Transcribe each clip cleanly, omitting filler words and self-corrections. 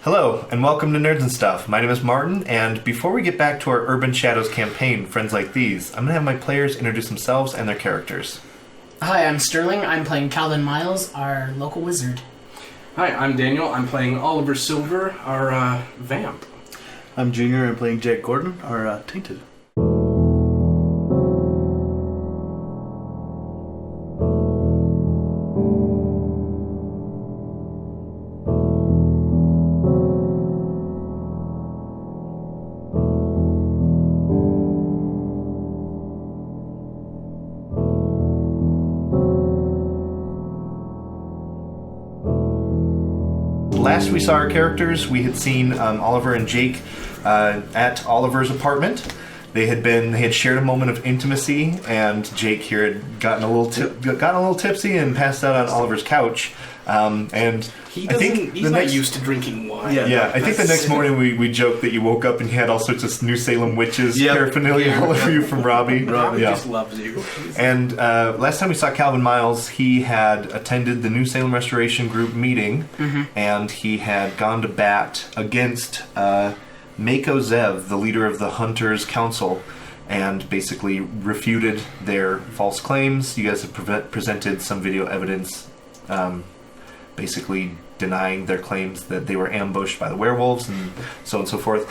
Hello, and welcome to Nerds and Stuff. My name is Martin, and before we get back to our Urban Shadows campaign, Friends Like These, I'm going to have my players introduce themselves and their characters. Hi, I'm Sterling. I'm playing Calvin Miles, our local wizard. Hi, I'm Daniel. I'm playing Oliver Silver, our vamp. I'm Junior. I'm playing Jake Gordon, our Tainted. Last we saw our characters, we had seen Oliver and Jake at Oliver's apartment. They had shared a moment of intimacy, and Jake here had gotten a little tipsy and passed out on Oliver's couch. And he's not used to drinking wine. Yeah, I think the next morning we joked that you woke up and you had all sorts of New Salem witches paraphernalia all over you from Robbie. Robbie just loves you. And last time we saw Calvin Miles, he had attended the New Salem Restoration Group meeting, and he had gone to bat against Mako Zev, the leader of the Hunters Council, and basically refuted their false claims. You guys have presented some video evidence basically denying their claims that they were ambushed by the werewolves and so on and so forth.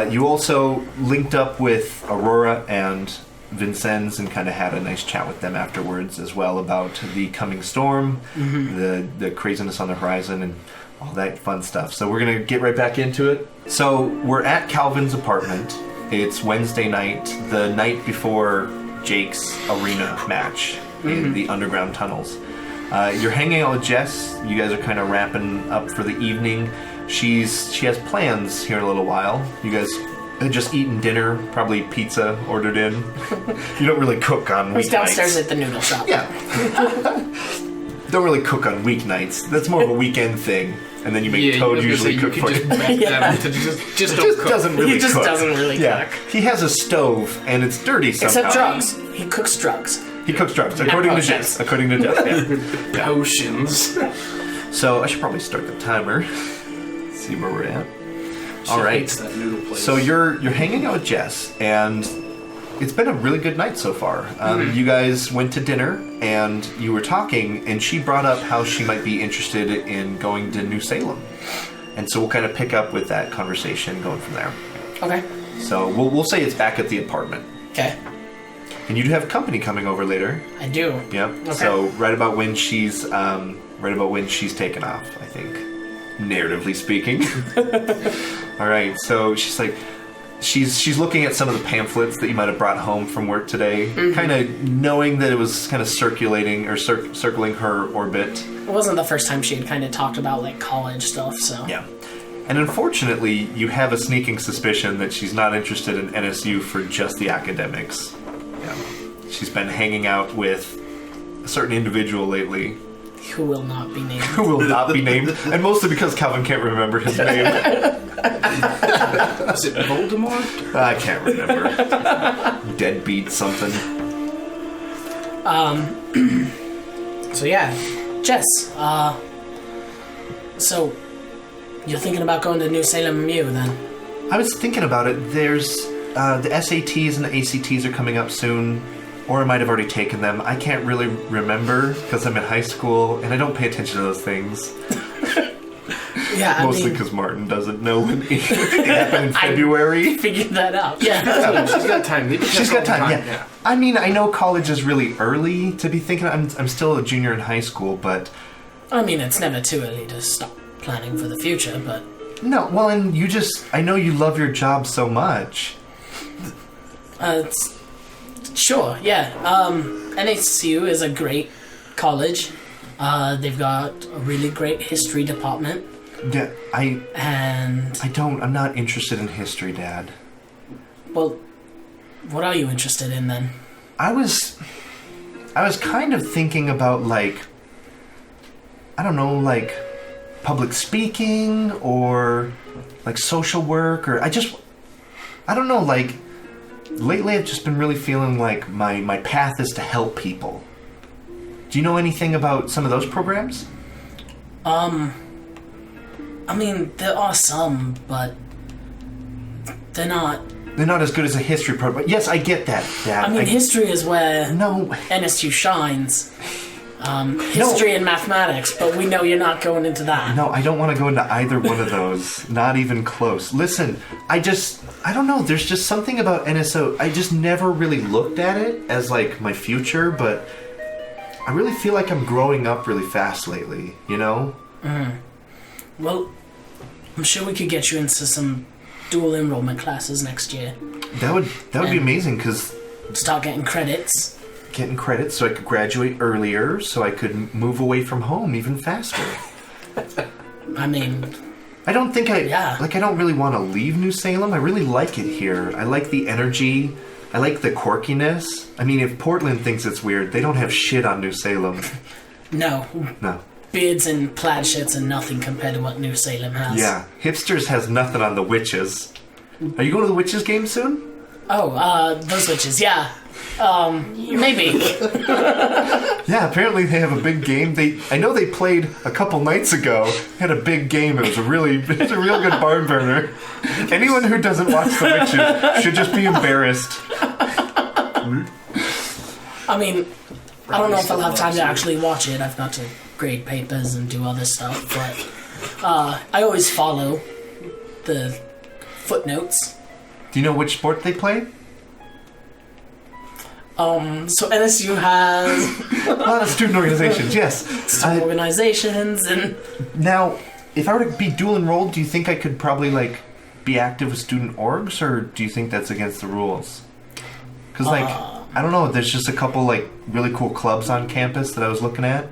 You also linked up with Aurora and Vincenz and kind of had a nice chat with them afterwards as well about the coming storm, the craziness on the horizon, and all that fun stuff. So we're going to get right back into it. So we're at Calvin's apartment. It's Wednesday night, the night before Jake's arena match in the underground tunnels. You're hanging out with Jess. You guys are kind of wrapping up for the evening. She has plans here in a little while. You guys had just eaten dinner, probably pizza ordered in. You don't really cook on weeknights. He's downstairs at the noodle shop. Yeah. Don't really cook on weeknights. That's more of a weekend thing. And then you make Toad usually cook for you. Just don't cook. Doesn't really He just cook. doesn't really cook. He has a stove, and it's dirty somehow. Except drugs. He cooks drugs. He cooks drugs, according to Jess. According to Jess, yeah. Potions. So I should probably start the timer. See where we're at. All right. That noodle place. So you're hanging out with Jess, and it's been a really good night so far. You guys went to dinner, and you were talking, and she brought up how she might be interested in going to New Salem. And so we'll kind of pick up with that conversation going from there. Okay. So we'll say it's back at the apartment. Okay. And you do have company coming over later. I do. Yep. Okay. So right about when she's taken off, I think, narratively speaking. All right. So she's like, she's looking at some of the pamphlets that you might have brought home from work today, kind of knowing that it was kind of circulating or circling her orbit. It wasn't the first time she had kind of talked about like college stuff, so. Yeah. And unfortunately, you have a sneaking suspicion that she's not interested in NSU for just the academics. Yeah. She's been hanging out with a certain individual lately. Who will not be named. Who will not be named. And mostly because Calvin can't remember his name. Is it Voldemort? I can't remember. Deadbeat something. So yeah, Jess, so you're thinking about going to New Salem MU then? I was thinking about it. There's the SATs and the ACTs are coming up soon, or I might have already taken them. I can't really remember because I'm in high school and I don't pay attention to those things. Yeah, Mostly because Martin doesn't know when it happened in February. I figured that out. Yeah. She's got time. She's got time, yeah. I mean, I know college is really early to be thinking. I'm still a junior in high school, but... I mean, it's never too early to stop planning for the future, but... No, well, and you just... I know you love your job so much. Sure, yeah. NSU is a great college. They've got a really great history department. Yeah, I'm not interested in history, Dad. Well, what are you interested in then? I was kind of thinking about, like, I don't know, like, public speaking or, like, social work, or I don't know, like, lately I've just been really feeling like my path is to help people. Do you know anything about some of those programs? I mean, there are some, but they're not... They're not as good as a history program. But yes, I get that, Dad. I mean, history is where No. NSU shines. History and mathematics, but we know you're not going into that. No, I don't want to go into either one of those. Not even close. Listen, I don't know. There's just something about NSO. I just never really looked at it as, like, my future, but I really feel like I'm growing up really fast lately, you know? Well, I'm sure we could get you into some dual enrollment classes next year. That would be amazing, because... Start getting credits. Getting credits so I could graduate earlier, so I could move away from home even faster. I mean... I don't think Yeah. I don't really want to leave New Salem. I really like it here. I like the energy. I like the quirkiness. I mean, if Portland thinks it's weird, they don't have shit on New Salem. No. No. Beards and plaid shirts and nothing compared to what New Salem has. Yeah. Hipsters has nothing on the witches. Are you going to the witches game soon? Oh, those witches, yeah. Maybe. Yeah, apparently they have a big game. I know they played a couple nights ago. They had a big game. It was a real good barn burner. Anyone who doesn't watch the witches should just be embarrassed. I mean, I don't know if I'll have time to actually watch it. I've got to grade papers and do other stuff, but I always follow the footnotes. Do you know which sport they play? So NSU has A lot of student organizations, yes. some organizations and... Now, if I were to be dual enrolled, do you think I could probably, like, be active with student orgs, or do you think that's against the rules? Because, like, I don't know, there's just a couple, like, really cool clubs on campus that I was looking at.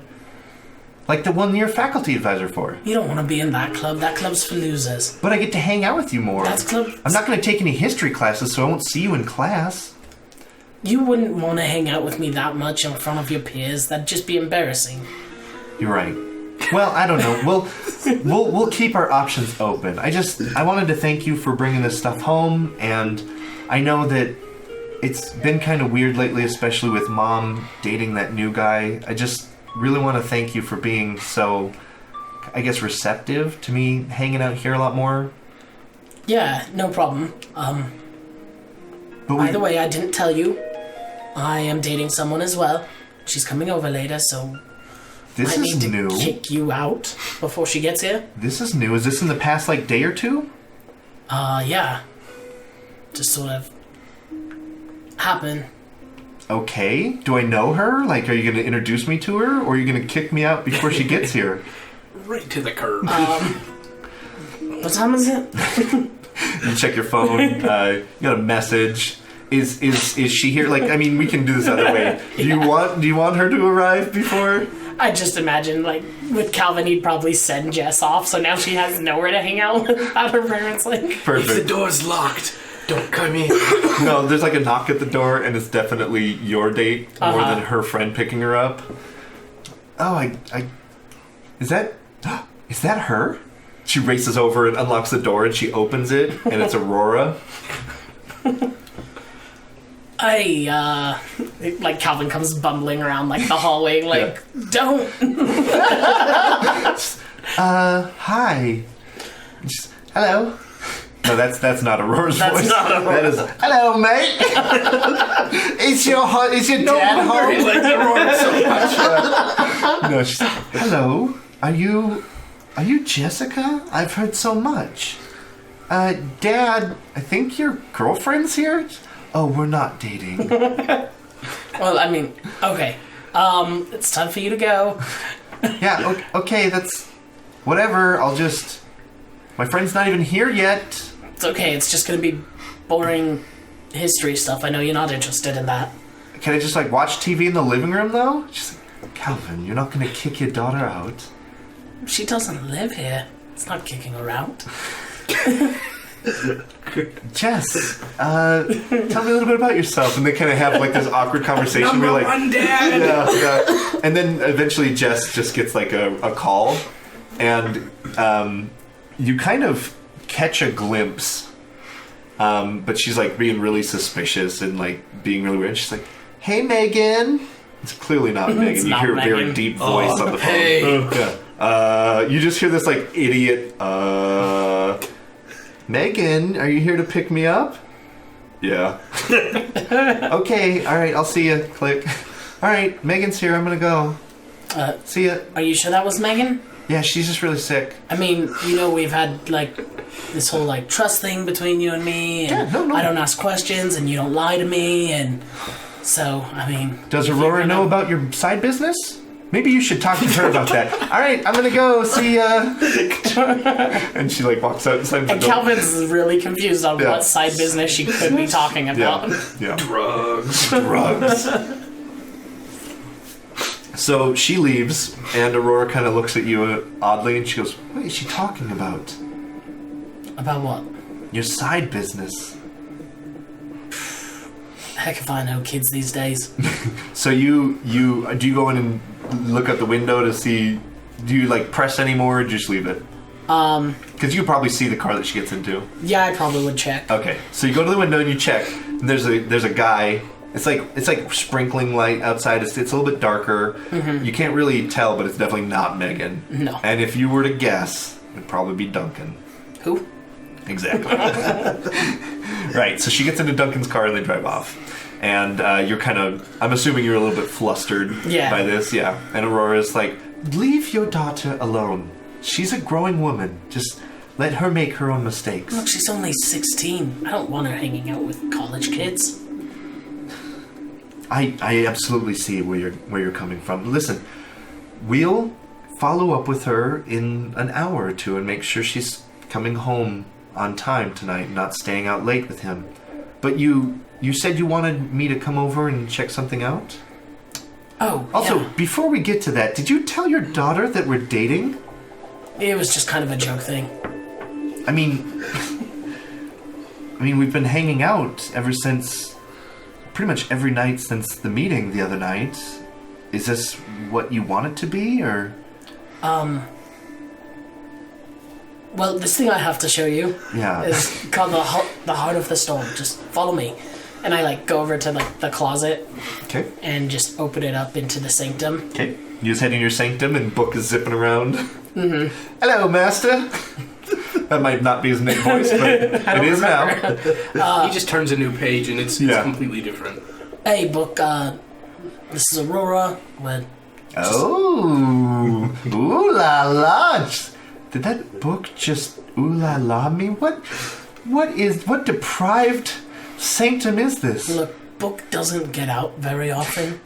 Like the one you're faculty advisor for. You don't want to be in that club. That club's for losers. But I get to hang out with you more. That's club... I'm not going to take any history classes, so I won't see you in class. You wouldn't want to hang out with me that much in front of your peers. That'd just be embarrassing. You're right. Well, I don't know. We'll keep our options open. I wanted to thank you for bringing this stuff home, and I know that it's been kind of weird lately, especially with Mom dating that new guy. I just really want to thank you for being so, I guess, receptive to me hanging out here a lot more. Yeah, no problem. By the way, I didn't tell you. I am dating someone as well. She's coming over later, so This I is need to new. kick you out before she gets here. This is new. Is this in the past, like, day or two? Yeah. Just sort of happen. Okay. Do I know her? Like, are you going to introduce me to her, or are you going to kick me out before she gets here? Right to the curb. What time is it? You check your phone. You got a message. Is she here? Like, I mean, we can do this other way. Do you want her to arrive before? I just imagine, like, with Calvin, he'd probably send Jess off, so now she has nowhere to hang out without her parents. Like, If the Perfect. door's locked, don't come in. No, there's like a knock at the door, and it's definitely your date more Uh-huh. than her friend picking her up. Oh, is that her? She races over and unlocks the door, and she opens it, and it's Aurora. like Calvin comes bumbling around like the hallway, like, don't. Hi. Just, hello. No, that's not Aurora's That's voice. not Aurora. That is, hello, mate. Is your dad home? Like Aurora so much. No, she's hello. Are you Jessica? I've heard so much. Dad, I think your girlfriend's here? Oh, we're not dating. Well, I mean, okay. It's time for you to go. Yeah, okay, that's whatever. My friend's not even here yet. It's okay. It's just gonna be boring history stuff. I know you're not interested in that. Can I just, like, watch TV in the living room, though? She's like, Calvin, you're not gonna kick your daughter out. She doesn't live here. It's not kicking her out. Jess, tell me a little bit about yourself. And they kind of have, like, this awkward conversation. Number where, like, one, Dad. yeah. And then eventually Jess just gets, like, a call. And you kind of catch a glimpse. But she's, like, being really suspicious and, like, being really weird. She's like, hey, Megan. It's clearly not Megan. You not hear a very Megan. deep voice on the phone. Hey. Yeah. You just hear this like idiot. Megan, are you here to pick me up? Yeah. Okay. All right. I'll see you. Click. All right. Megan's here. I'm gonna go. See ya. Are you sure that was Megan? Yeah, she's just really sick. I mean, we've had, like, this whole, like, trust thing between you and me, and Yeah, no. I don't ask questions, and you don't lie to me, and so, I mean... Does Aurora know about your side business? Maybe you should talk to her about that. All right, I'm gonna go. See ya. And she, like, walks out and slams the And door. Calvin's really confused on Yeah. what side business she could be talking about. Yeah. Drugs. Drugs. So she leaves, and Aurora kind of looks at you oddly, and she goes, "What is she talking about? About what? Your side business." Heck if I know kids these days. So you do you go in and look out the window to see? Do you like press anymore, or just leave it? Because you probably see the car that she gets into. Yeah, I probably would check. Okay, so you go to the window and you check. And there's a guy. It's like sprinkling light outside. It's a little bit darker. Mm-hmm. You can't really tell, but it's definitely not Megan. No. And if you were to guess, it'd probably be Duncan. Who? Exactly. Right. So she gets into Duncan's car and they drive off. And you're kind of, I'm assuming you're a little bit flustered by this. Yeah. And Aurora's like, "Leave your daughter alone. She's a growing woman. Just let her make her own mistakes." Look, she's only 16. I don't want her hanging out with college kids. I absolutely see where you're coming from. Listen, we'll follow up with her in an hour or two and make sure she's coming home on time tonight, not staying out late with him. But you said you wanted me to come over and check something out? Oh, Also, yeah. before we get to that, did you tell your daughter that we're dating? It was just kind of a joke thing. I mean, we've been hanging out ever since, pretty much every night since the meeting the other night. Is this what you want it to be, or? Well, this thing I have to show you Yeah. is called the Heart of the Storm. Just follow me. And I, like, go over to, like, the closet Okay. and just open it up into the sanctum. Okay. You just head in your sanctum and Book is zipping around. Mm-hmm. Hello, Master. That might not be his Nick voice, but it is now. He just turns a new page and it's completely different. Hey, Book, this is Aurora. Oh, ooh la la! Did that book just ooh la la me? What deprived sanctum is this? Look, Book doesn't get out very often.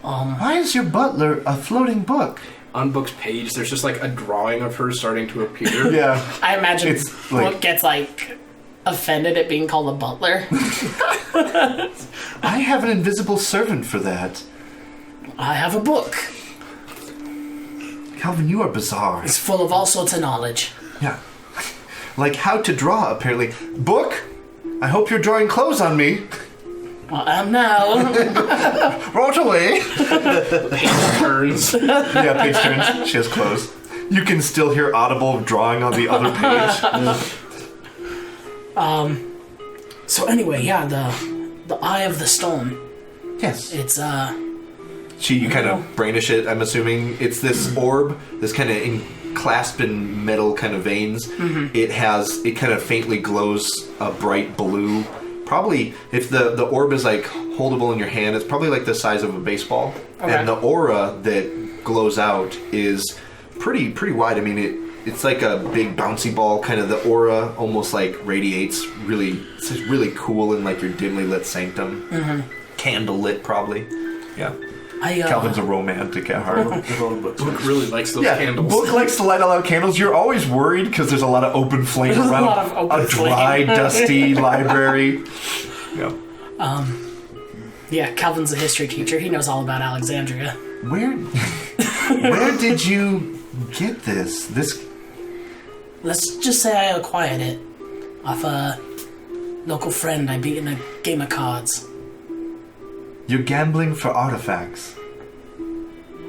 Why is your butler a floating book? On Book's page, there's just like a drawing of her starting to appear. Yeah, I imagine It's like- Book gets, like, offended at being called a butler. I have an invisible servant for that. I have a book. Calvin, you are bizarre. It's full of all sorts of knowledge. Yeah. Like how to draw, apparently. Book, I hope you're drawing clothes on me. Well, I am now. Right away. Page turns. Yeah, page turns. She has clothes. You can still hear audible drawing on the other page. So anyway, yeah, the Eye of the Storm. Yes. It's, You kind of brainish it, I'm assuming. It's this orb, this kind of clasped in metal kind of veins. Mm-hmm. It kind of faintly glows a bright blue. Probably, if the orb is like holdable in your hand, it's probably like the size of a baseball. Okay. And the aura that glows out is pretty wide. I mean, it's like a big bouncy ball. Kind of the aura almost like radiates. It's just really cool in like your dimly lit sanctum. Mm-hmm. Candle lit, probably. Yeah. Calvin's a romantic at heart. Book really likes those candles. Book likes to light a lot of candles. You're always worried because there's a lot of open flame There's a around lot of open a dry, flame. dusty library. Yeah. yeah, Calvin's a history teacher. He knows all about Alexandria. Where did you get this? Let's just say I acquired it off a local friend I beat in a game of cards. You're gambling for artifacts.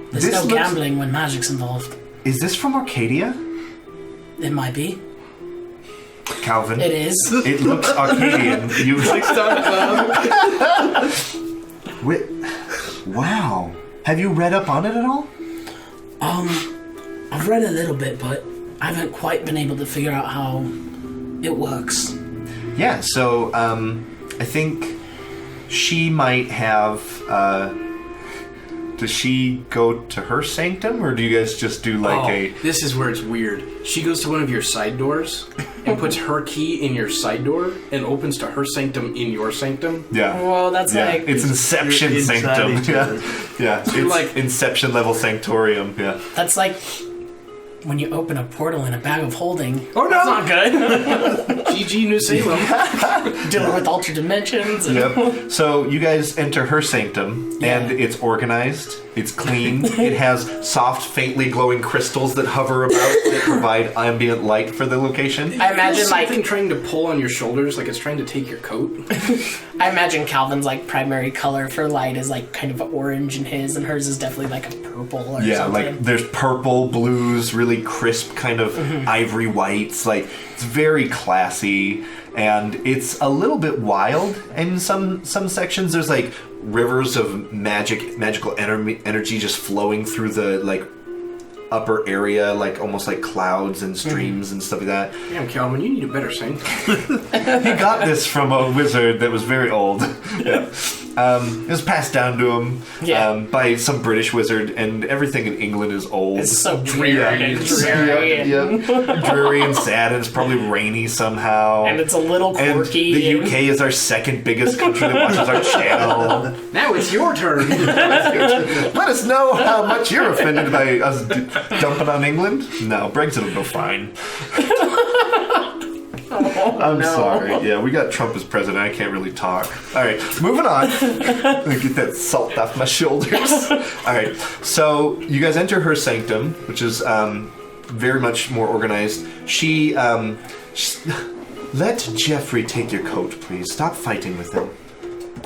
There's This no looks- gambling when magic's involved. Is this from Arcadia? It might be. Calvin. It is. It looks Arcadian. You Wow. Have you read up on it at all? I've I've read a little bit, but I haven't quite been able to figure out how it works. Yeah, so I think she might have... does she go to her sanctum, or do you guys just do This is where it's weird. She goes to one of your side doors and puts her key in your side door and opens to her sanctum in your sanctum. Yeah. Well, that's like... It's Inception You're inside sanctum. each other. Yeah. It's like- Inception level sanctorium. Yeah. That's like when you open a portal in a bag of holding. Oh, no! That's not good. GG New Salem. Dealing with altered dimensions. And Yep. So you guys enter her sanctum, and it's organized. It's clean. It has soft, faintly glowing crystals that hover about that provide ambient light for the location. I imagine There's something like trying to pull on your shoulders, like it's trying to take your coat. I imagine Calvin's like primary color for light is like kind of orange in his, and hers is definitely like a purple or Yeah, something. like there's purple, blues, really crisp kind of ivory whites. Like it's very classy, and it's a little bit wild. In some sections, there's like rivers of magical energy just flowing through the like upper area, like almost like clouds and streams and stuff like that. Damn, Calvin, you need a better sanctum. He got this from a wizard that was very old. Yeah. It was passed down to him by some British wizard, and everything in England is old. It's so dreary and Yeah, dreary. yeah. Dreary and sad, and it's probably rainy somehow. And it's a little And quirky. the UK is our second biggest country that watches our channel. Now it's your turn. Let us know how much you're offended by us dumping on England. No, Brexit will go fine. I'm sorry. Yeah, we got Trump as president. I can't really talk. All right, moving on. Let me get that salt off my shoulders. All right, so you guys enter her sanctum, which is very much more organized. She let Jeffrey take your coat, please. Stop fighting with him.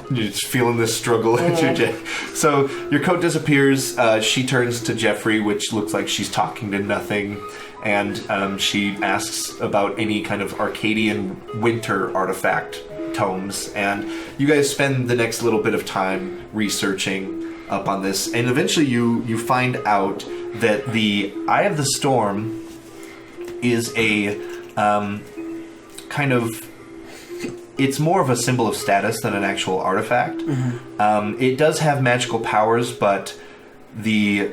You're just feeling this struggle at your Jeff. So your coat disappears. She turns to Jeffrey, which looks like she's talking to nothing. And she asks about any kind of Arcadian winter artifact tomes. And you guys spend the next little bit of time researching up on this. And eventually you find out that the Eye of the Storm is a kind of... It's more of a symbol of status than an actual artifact. Mm-hmm. It does have magical powers, but the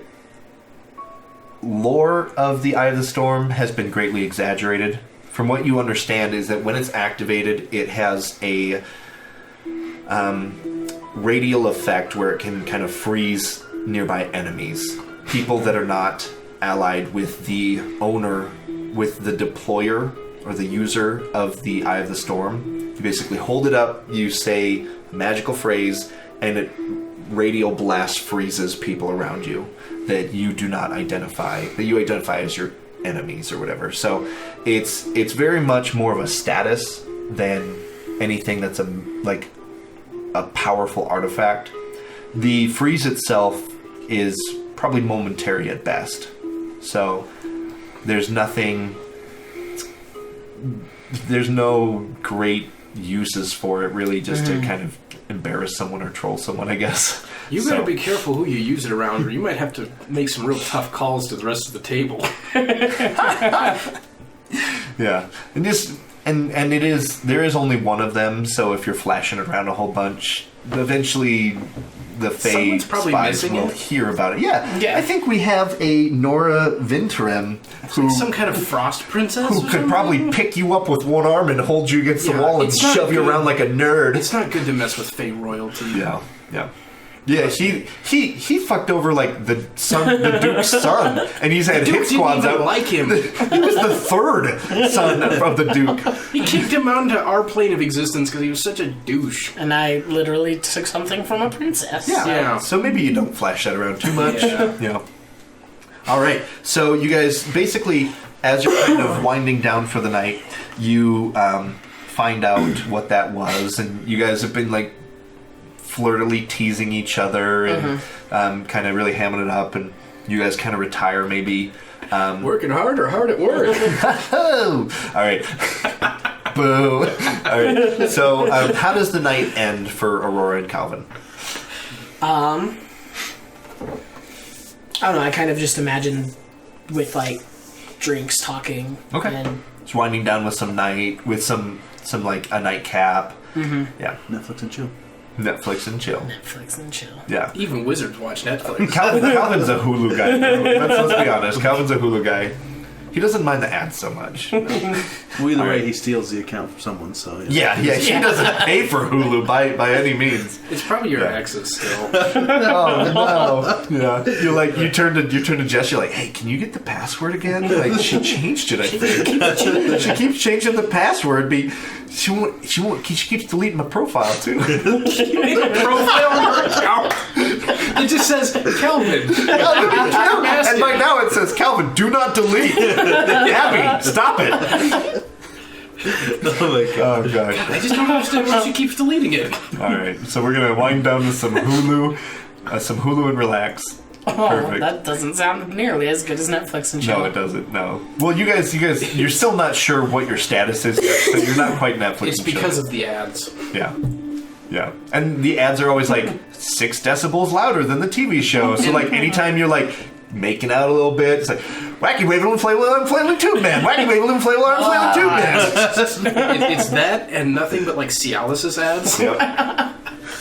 lore of the Eye of the Storm has been greatly exaggerated. From what you understand is that when it's activated, it has a radial effect where it can kind of freeze nearby enemies. People that are not allied with the owner, with the deployer or the user of the Eye of the Storm. You basically hold it up, you say a magical phrase, and it radial blast freezes people around you that you do not identify, that you identify as your enemies or whatever. So it's very much more of a status than anything that's a powerful artifact. The freeze itself is probably momentary at best. So there's no great uses for it, really, just to kind of embarrass someone or troll someone, I guess. You better be careful who you use it around, or you might have to make some real tough calls to the rest of the table. Yeah, and there is only one of them, so if you're flashing it around a whole bunch, eventually the Fae Someone's probably spies missing will it. hear about it. Yeah, I think we have a Nora Vintrem who Some kind of frost princess? who or could something? probably pick you up with one arm and hold you against the Yeah, wall and it's not shove you good. around like a nerd. It's not good to mess with Fae royalty. Yeah. He fucked over like the Duke's son, and he's had Duke hit didn't squads even out. like him. He was the third son of the Duke. He kicked him out into our plane of existence because he was such a douche. And I literally took something from a princess. Yeah. So maybe you don't flash that around too much. Yeah. All right. So you guys basically, as you're kind of winding down for the night, you find out what that was, and you guys have been like flirtily teasing each other and kind of really hamming it up, and you guys kind of retire maybe. Working hard or hard at work? Oh! All right. Boo. All right. So how does the night end for Aurora and Calvin? I don't know, I kind of just imagine with like drinks, talking. Okay. And Just winding down with some like a nightcap. Mm-hmm. Yeah. Netflix and chill. Netflix and chill. Netflix and chill. Yeah. Even wizards watch Netflix. Calvin's a Hulu guy. Let's be honest. Calvin's a Hulu guy. He doesn't mind the ads so much. Well, either way, right. he steals the account from someone, so... Yeah. He doesn't pay for Hulu by any means. It's probably your exes still. Oh no! Yeah, you turn to Jess. You're like, "Hey, can you get the password again?" Like she changed it. I think she keeps changing the password. She keeps deleting my profile too. Profile on your account. It just says Calvin. And by now it says, "Calvin, do not delete." Abby, stop it. Oh my god. Oh god. I just don't understand why she keeps deleting it. All right, so we're gonna wind down with some Hulu and relax. Oh, Perfect. that doesn't sound nearly as good as Netflix and chill. No, it doesn't. No. Well, you guys, you're still not sure what your status is yet, so you're not quite Netflix. It's and chill. because of the ads. Yeah, and the ads are always like 6 decibels louder than the TV show. So like anytime you're like making out a little bit, it's like wacky waving inflatable flailing tube man, wacky waving inflatable flailing tube man. It's that and nothing but like Cialis' ads. Yep.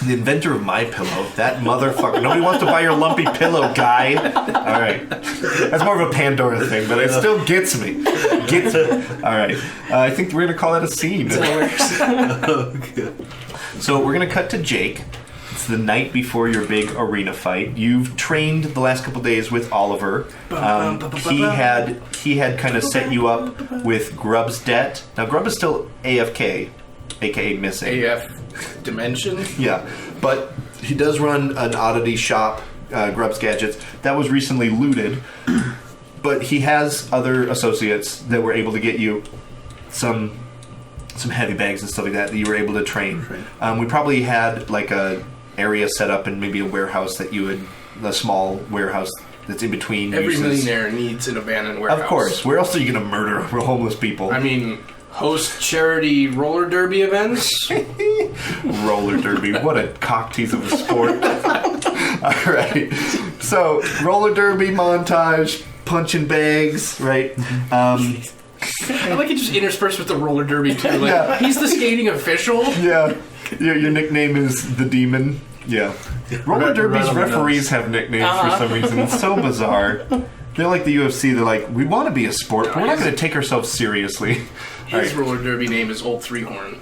The inventor of My Pillow, that motherfucker. Nobody wants to buy your lumpy pillow, guy. All right, that's more of a Pandora thing, but it still gets me. All right, I think we're gonna call that a scene. Okay. So we're gonna cut to Jake. It's the night before your big arena fight. You've trained the last couple days with Oliver. He had kind of set you up with Grub's debt. Now Grub is still AFK, aka missing. AF Dimension. Yeah, but he does run an oddity shop, Grub's Gadgets, that was recently looted. But he has other associates that were able to get you some heavy bags and stuff like that you were able to train. We probably had like a area set up in maybe a warehouse a small warehouse that's in between Every uses. millionaire needs an abandoned warehouse. Of course. Where else are you going to murder homeless people? I mean, host charity roller derby events. Roller derby. What a cock tease of a sport. All right. So, roller derby montage, punching bags, right? I like it just interspersed with the roller derby too. Like, Yeah. he's the skating official. Yeah. Your nickname is the Demon. Yeah. Roller derby's referees have nicknames for some reason. It's so bizarre. They're like the UFC. They're like, we want to be a sport, but we're not going to take ourselves seriously. His roller derby name is Old Three Horn.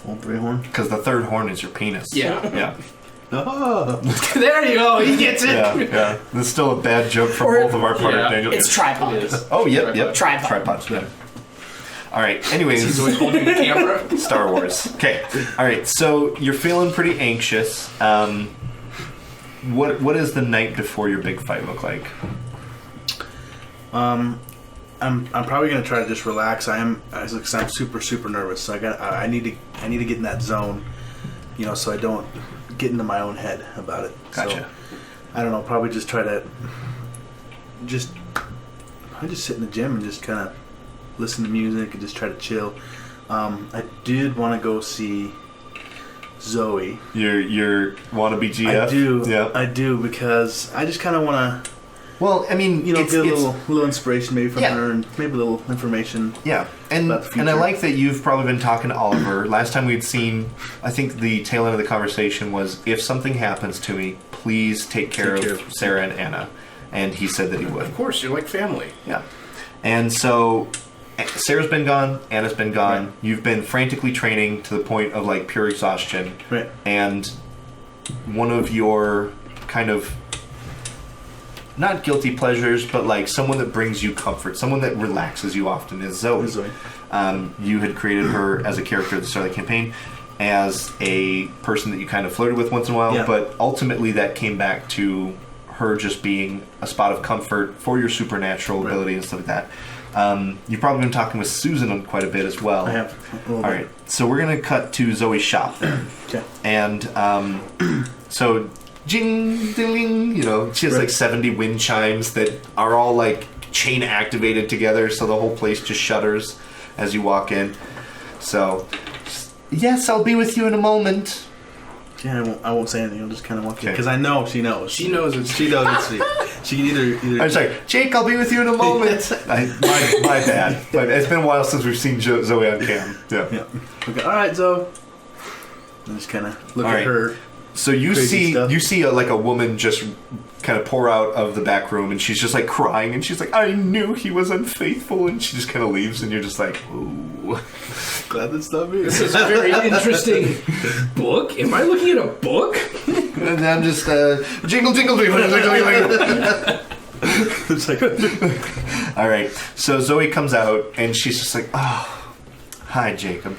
Old Three Horn? Because the third horn is your penis. Yeah. Yeah. Oh. There you go. He gets it. Yeah. This is still a bad joke from both of our partners, Yeah. Daniel. It's tripod. It is. Oh, yep. Tripod. Tripod's better. All right. Anyways. He's always holding the camera. Star Wars. Okay. All right. So you're feeling pretty anxious. What does the night before your big fight look like? I'm probably gonna try to just relax. I'm super nervous. So I need to get in that zone, so I don't get into my own head about it. Gotcha. So, I don't know. Probably just try to just sit in the gym and just kind of listen to music and just try to chill. I did want to go see Zoe. Your wannabe GF? I do. Yeah. I do, because I just kind of want to, Well, I mean, get a little inspiration maybe from her, and maybe a little information. Yeah, and about the future. I like that you've probably been talking to Oliver. Last time we'd seen, I think the tail end of the conversation was, if something happens to me, please take care of Sarah and Anna. And he said that he would. Of course, you're like family. Yeah. And so Sarah's been gone, Anna's been gone. Right. You've been frantically training to the point of like pure exhaustion. Right. And one of your kind of not guilty pleasures, but like someone that brings you comfort, someone that relaxes you often is Zoe. You had created her as a character at the start of the campaign, as a person that you kind of flirted with once in a while, but ultimately that came back to her just being a spot of comfort for your supernatural ability and stuff like that. You've probably been talking with Susan on quite a bit as well. I have. All right, so we're going to cut to Zoe's shop there. Okay. And so, jing, ding, she has like 70 wind chimes that are all like chain activated together, so the whole place just shudders as you walk in. So, yes, I'll be with you in a moment. Yeah, I won't say anything. I'll just kind of walk in, because I know she knows. She knows it's she knows it's me. She can either. I'm sorry, Jake. I'll be with you in a moment. My bad. But it's been a while since we've seen Zoe on cam. Yeah. Okay. All right, Zoe. I just kind of look at her. So you see like a woman just kind of pour out of the back room, and she's just like crying, and she's like, "I knew he was unfaithful," and she just kind of leaves, and you're just like, "Ooh, glad that's not me." This is a very interesting book. Am I looking at a book? And I'm just jingle, jingle, jingle, jingle, jingle. It's like, all right. So Zoe comes out, and she's just like, "Oh, hi, Jacob."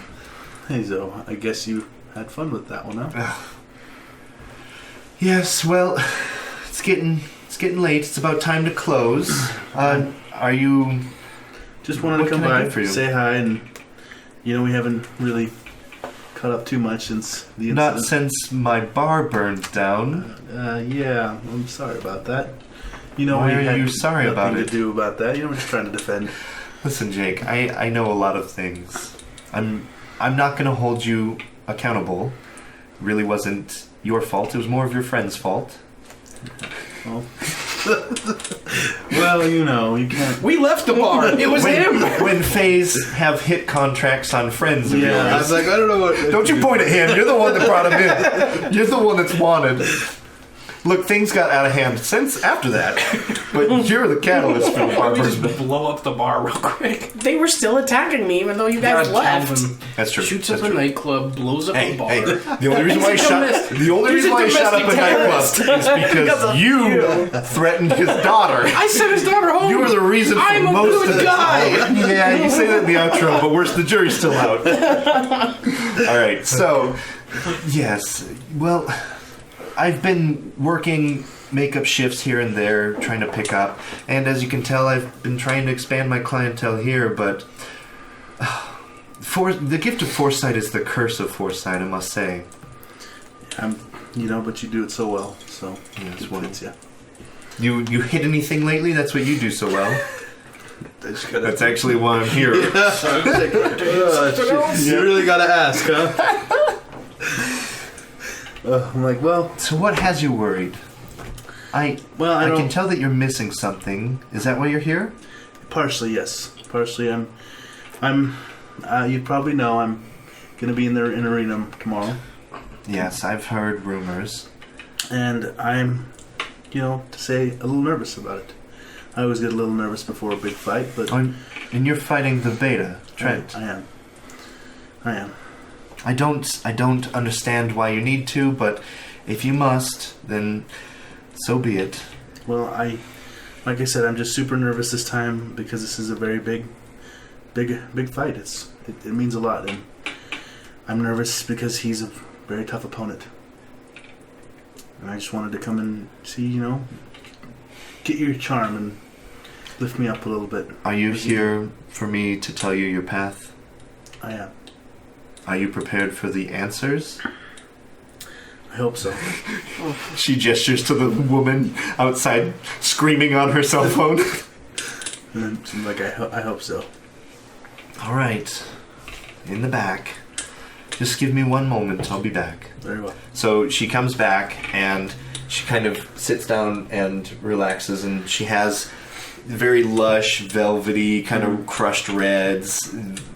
hey, Zoe. I guess you had fun with that one, huh? Yes. Well, it's getting late. It's about time to close. Are you? Just wanted to come can I by, do for you? say hi, and we haven't really caught up too much since the incident. Not since my bar burned down. Yeah, I'm sorry about that. Why we are had you sorry about nothing it? to do about that. We're just trying to defend. Listen, Jake, I know a lot of things. I'm not going to hold you accountable. It really wasn't your fault. It was more of your friend's fault. Oh. Well, you can't. We left the bar. It was him. When Fays have hit contracts on friends of Yeah, I yours. was like, I don't know what. Don't you point at him. You're the one that brought him in. You're the one that's wanted. Look, things got out of hand since after that, but you're the catalyst for the bar We just burning. blow up the bar real quick. They were still attacking me even though you guys left. Calvin That's true. shoots That's up a true. nightclub, blows up a bar. Hey, the only reason why He's a shot up a domestic nightclub is because you threatened his daughter. I sent his daughter home. You were the reason for I'm a most good of the guy. Yeah, you say that in the outro, but the jury's still out. All right, so yes, well, I've been working makeup shifts here and there, trying to pick up, and as you can tell, I've been trying to expand my clientele here, but the gift of foresight is the curse of foresight, I must say. But you do it so well. So Yes, it well. fits ya. You hit anything lately? That's what you do so well. That's actually why I'm here. You really gotta ask, huh? I'm like, well, So what has you worried? I don't- can tell that you're missing something. Is that why you're here? partially yes. Partially, I'm. You probably know I'm gonna be in the inner arena tomorrow, Yes, I've heard rumors. and I'm, to say a little nervous about it. I always get a little nervous before a big fight, but And you're fighting the beta, Trent. I am. I don't understand why you need to, but if you must, then so be it. Well, like I said, I'm just super nervous this time because this is a very big fight. It means a lot, and I'm nervous because he's a very tough opponent. And I just wanted to come and see, get your charm and lift me up a little bit. Are you here for me to tell you your path? I am. Are you prepared for the answers? I hope so. She gestures to the woman outside, screaming on her cell phone. And then I'm like, I hope so. All right, in the back. Just give me one moment. I'll be back. Very well. So she comes back and she kind of sits down and relaxes, and she has very lush, velvety, kind of crushed reds,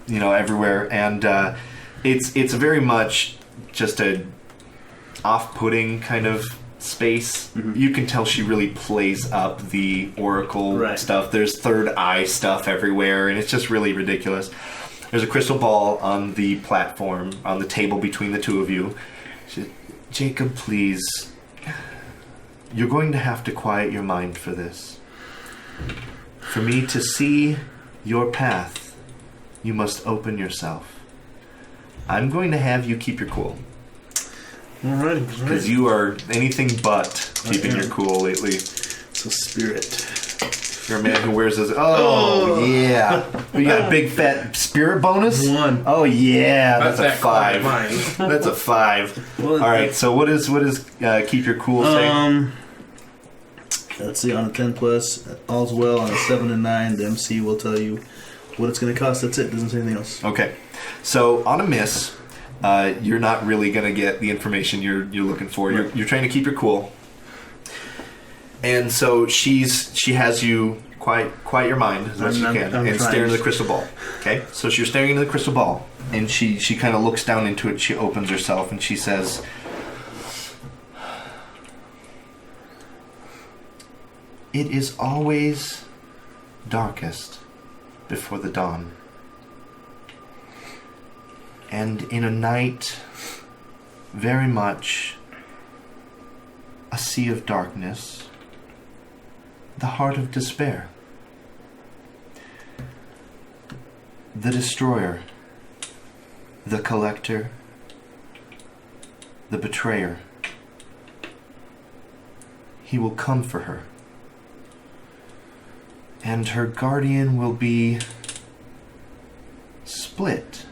everywhere, and it's very much just a off-putting kind of space. Mhm. You can tell she really plays up the oracle Right. stuff. There's third eye stuff everywhere, and it's just really ridiculous. There's a crystal ball on the platform, on the table between the two of you. Jacob, please. You're going to have to quiet your mind for this. For me to see your path, you must open yourself. I'm going to have you keep your cool. Alright. Because you are anything but keeping your cool lately. So spirit. You're a man who wears his... Oh, yeah. You got a big fat spirit bonus? 1. Oh, yeah. That's a that 5. mine. That's a 5. Well, Alright, so what is keep your cool say? Let's see, on a 10 plus, all's well. On a 7 and 9, the MC will tell you what it's going to cost. That's it. Doesn't say anything else. Okay. So on a miss, you're not really going to get the information you're looking for. You're trying to keep your cool. And so she has you quiet your mind as much as you can and stare into the crystal ball. Okay? So you're staring into the crystal ball, and she kind of looks down into it. She opens herself, and she says, "It is always darkest before the dawn. And in a night very much a sea of darkness, the heart of despair. The destroyer, the collector, the betrayer. He will come for her. And her guardian will be split,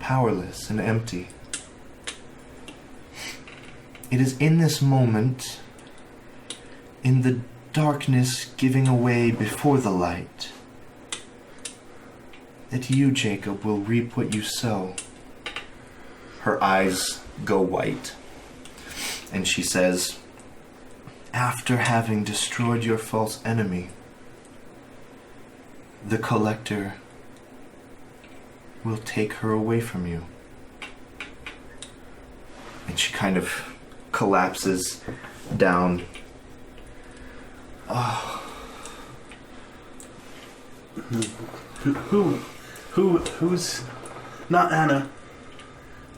powerless and empty. It is in this moment, in the darkness giving away before the light, that you, Jacob, will reap what you sow." Her eyes go white, and she says, "After having destroyed your false enemy, the collector will take her away from you." And she kind of collapses down. Oh. Who's not Anna?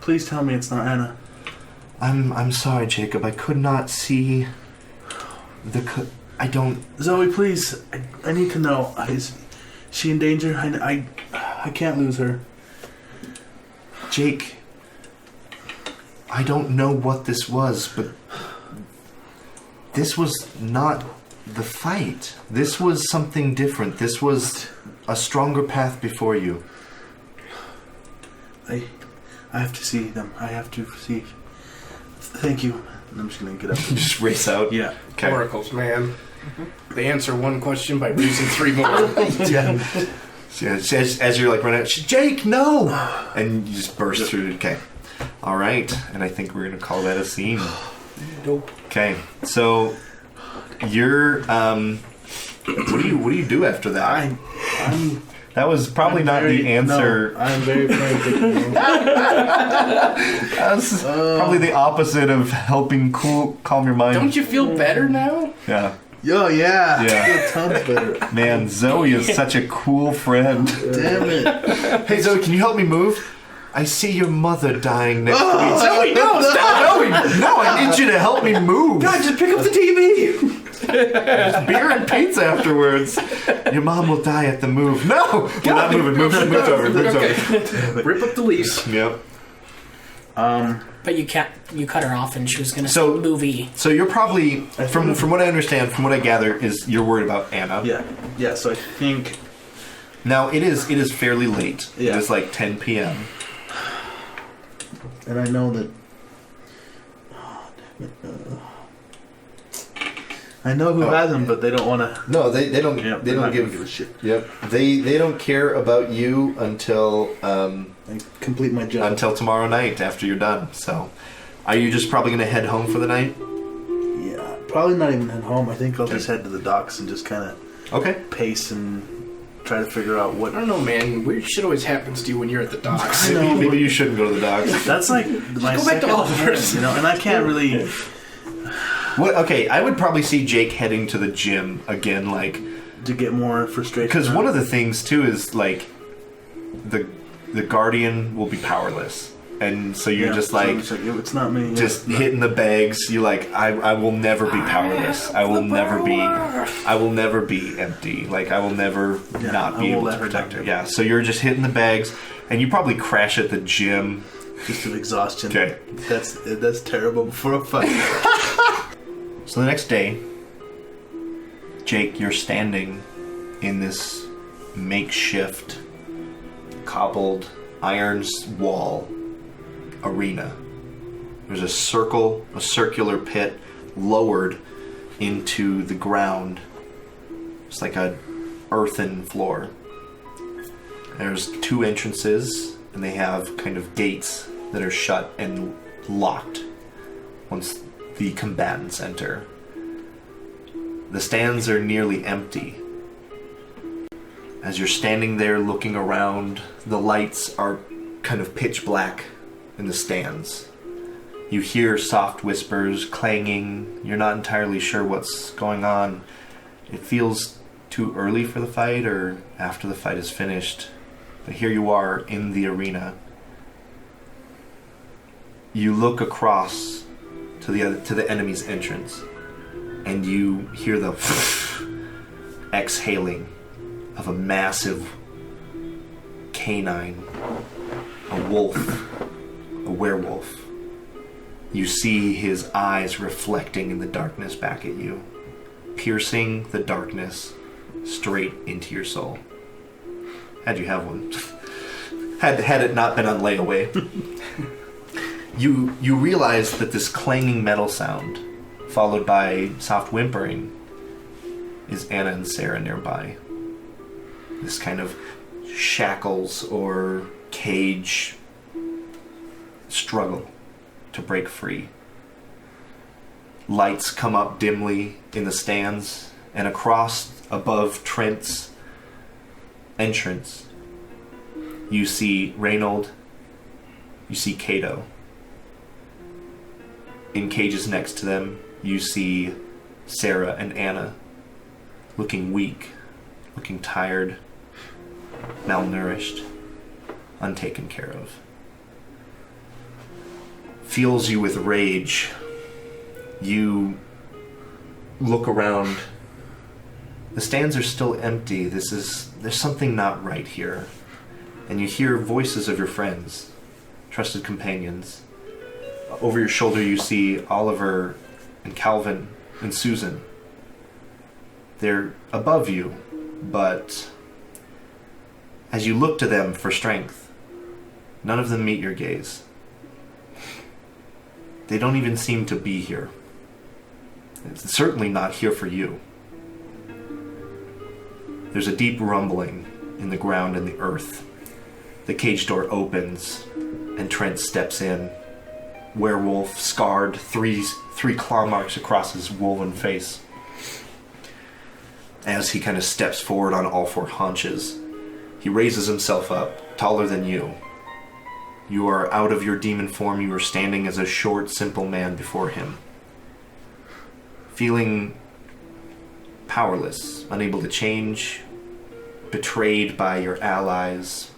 Please tell me it's not Anna. I'm sorry, Jacob. I could not see I don't... Zoe, please. I need to know. Is she in danger? I can't lose her. Jake, I don't know what this was, but this was not the fight. This was something different. This was a stronger path before you. I have to see them. I have to see. Thank you. And I'm just gonna get up. Just race out. Yeah. Okay. Oracles, man. They answer one question by raising 3 more. Yeah. As you're like running out, Jake, no! And you just burst through. Okay. All right. And I think we're gonna call that a scene. Nope. Okay. So you're what do you do after that? That was probably not the answer. No, I'm very frantic. That's probably the opposite of helping calm your mind. Don't you feel better now? Yeah. Yo, yeah. Yeah. I feel tons better. Man, Zoe is such a cool friend. Damn it. Hey, Zoe, can you help me move? I see your mother dying next to me. Zoe, no, stop! Zoe, no, I need you to help me move. God, just pick up the TV! There's beer and pizza afterwards. Your mom will die at the move. No! We're not moving. Move over. Rip up the lease. Yep. But you cut her off, and she was gonna say So- movie. So you're probably, from what I understand, from what I gather, is you're worried about Anna. Yeah, so I think... Now, it is fairly late. Yeah. It is like 10 p.m. And I know that... I know who has them, but they don't want to... No, they don't. Yeah, they don't give a shit. Yep. They don't care about you until I complete my job. until tomorrow night after you're done. So, are you just probably going to head home for the night? Yeah, probably not even at home. I think I'll just head to the docks and just kind of Okay. pace and try to figure out what... I don't know, man. Weird shit always happens to you when you're at the docks. I know. Maybe you shouldn't go to the docks. That's like my go back to second Oliver's. home, and I can't really... What? Okay, I would probably see Jake heading to the gym again, like to get more frustration. because one of the things too is like the guardian will be powerless, and so you're just so like. I'm just like, it's not me. Just hitting the bags. You like I will never be powerless. I will never be empty. Like I will never not be able to protect her. Yeah. So you're just hitting the bags, and you probably crash at the gym. Just of exhaustion. Okay. That's terrible before a fight. So the next day, Jake, you're standing in this makeshift cobbled iron wall arena. There's a circular pit lowered into the ground. It's like a earthen floor. There's 2 entrances, and they have kind of gates that are shut and locked once the combatants enter. The stands are nearly empty. As you're standing there looking around, the lights are kind of pitch black in the stands. You hear soft whispers, clanging. You're not entirely sure what's going on. It feels too early for the fight or after the fight is finished. But here you are in the arena. You look across to the enemy's entrance, and you hear the exhaling of a massive canine, a wolf, a werewolf. You see his eyes reflecting in the darkness back at you, piercing the darkness straight into your soul. Had you have one. had it not been on layaway. You realize that this clanging metal sound, followed by soft whimpering, is Anna and Sarah nearby. This kind of shackles or cage struggle to break free. Lights come up dimly in the stands, and across above Trent's entrance, you see Raynald, you see Kato. In cages next to them, you see Sarah and Anna, looking weak, looking tired, malnourished, untaken care of. Fills you with rage. You look around. The stands are still empty. There's something not right here. And you hear voices of your friends, trusted companions. Over your shoulder you see Oliver and Calvin and Susan. They're above you, but as you look to them for strength, none of them meet your gaze. They don't even seem to be here. It's certainly not here for you. There's a deep rumbling in the ground and the earth. The cage door opens, and Trent steps in. Werewolf, scarred, three claw marks across his woven face. As he kind of steps forward on all four haunches, he raises himself up, taller than you. You are out of your demon form. You are standing as a short, simple man before him, feeling powerless, unable to change, betrayed by your allies.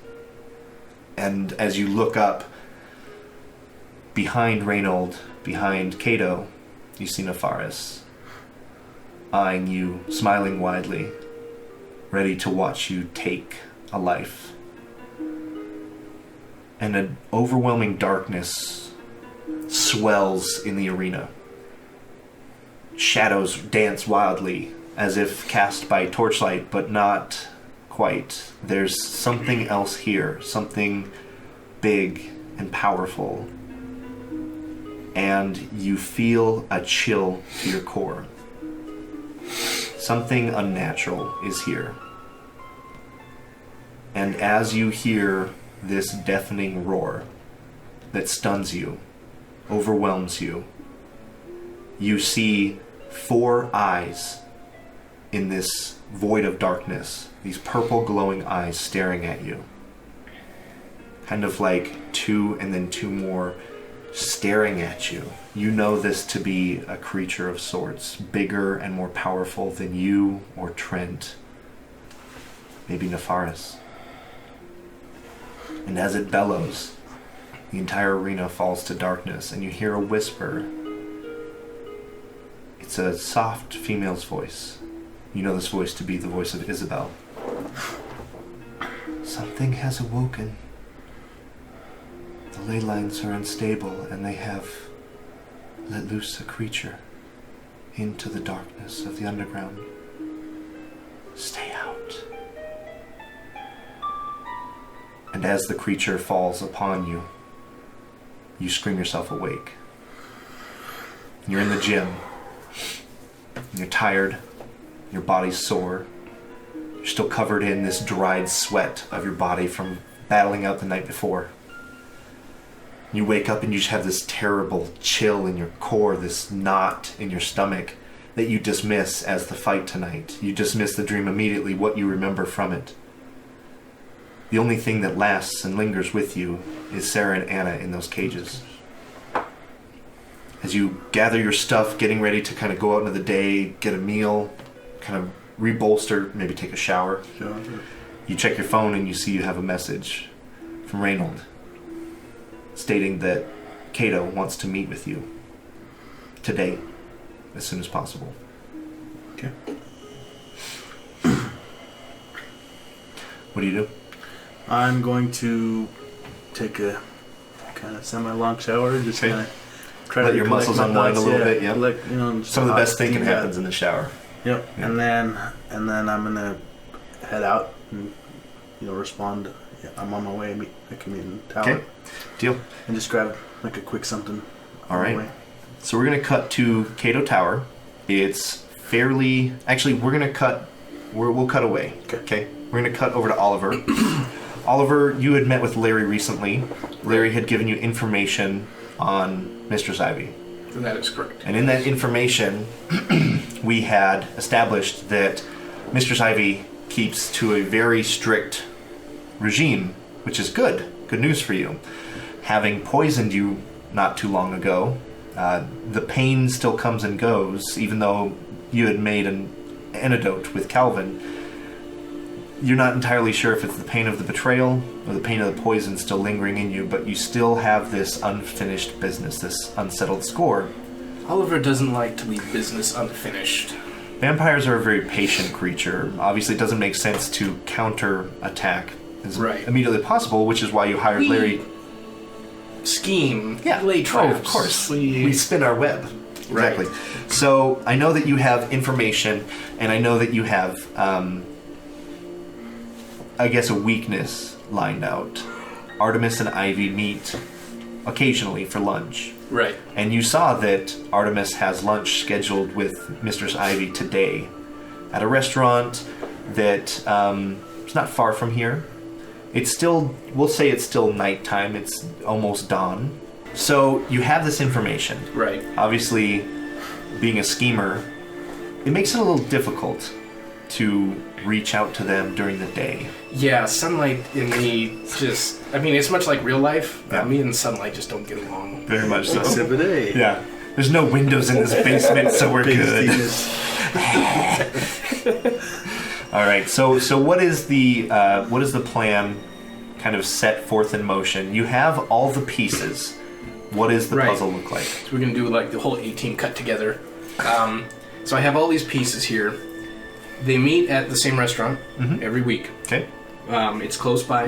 And as you look up, behind Raynald, behind Cato, you see Nefaris, eyeing you, smiling widely, ready to watch you take a life. And an overwhelming darkness swells in the arena. Shadows dance wildly, as if cast by torchlight, but not quite. There's something else here, something big and powerful. And you feel a chill to your core. Something unnatural is here. And as you hear this deafening roar that stuns you, overwhelms you, you see 4 eyes in this void of darkness, these purple glowing eyes staring at you. Kind of like 2 and then 2 more staring at you. You know this to be a creature of sorts, bigger and more powerful than you or Trent, maybe Nefaris. And as it bellows, the entire arena falls to darkness, and you hear a whisper. It's a soft female's voice. You know this voice to be the voice of Isabel. Something has awoken. The ley lines are unstable, and they have let loose a creature into the darkness of the underground. Stay out. And as the creature falls upon you, you scream yourself awake. You're in the gym. You're tired. Your body's sore. You're still covered in this dried sweat of your body from battling out the night before. You wake up and you just have this terrible chill in your core, this knot in your stomach that you dismiss as the fight tonight. You dismiss the dream immediately, what you remember from it. The only thing that lasts and lingers with you is Sarah and Anna in those cages. As you gather your stuff, getting ready to kind of go out into the day, get a meal, kind of rebolster, maybe take a shower. Sure. You check your phone and you see you have a message from Raynald stating that Kato wants to meet with you today, as soon as possible. Okay. What do you do? I'm going to take a kind of semi-long shower, just Okay. kind of try Let to your collect muscles my unwind a thoughts, little bit, yeah. Like, you know, Some of the best thinking steam happens bath. in the shower. Yep. Yeah. And then I'm gonna head out and respond. Yeah, I'm on my way. I can meet in the tower. Okay. Deal. And just grab like a quick something. All on the right. way. So we're going to cut to Cato Tower. It's fairly... Actually, we'll cut away. Okay. We're going to cut over to Oliver. Oliver, you had met with Larry recently. Larry had given you information on Mistress Ivy. That is correct. And in that information, we had established that Mistress Ivy keeps to a very strict regime, which is good. Good news for you. Having poisoned you not too long ago, the pain still comes and goes, even though you had made an antidote with Calvin. You're not entirely sure if it's the pain of the betrayal or the pain of the poison still lingering in you, but you still have this unfinished business, this unsettled score. Oliver doesn't like to leave business unfinished. Vampires are a very patient creature. Obviously, it doesn't make sense to counter-attack as Right. immediately possible, which is why you hired Larry. Scheme. Yeah, Lay traps. Oh, of course. We We spin our web. Right. Exactly. So I know that you have information, and I know that you have, I guess, a weakness lined out. Artemis and Ivy meet occasionally for lunch. Right. And you saw that Artemis has lunch scheduled with Mistress Ivy today at a restaurant that is not far from here. It's still, we'll say it's still nighttime. It's almost dawn. So you have this information. Right. Obviously, being a schemer, it makes it a little difficult to reach out to them during the day. Yeah, sunlight in me just... I mean, it's much like real life. Yeah. Me and sunlight just don't get along. Very much so. Today. Yeah. There's no windows in this basement, so we're good. All right. So what is the plan? Kind of set forth in motion. You have all the pieces. What does the Right. puzzle look like? So we're going to do like the whole A-team cut together. So I have all these pieces here. They meet at the same restaurant every week. Okay. It's close by.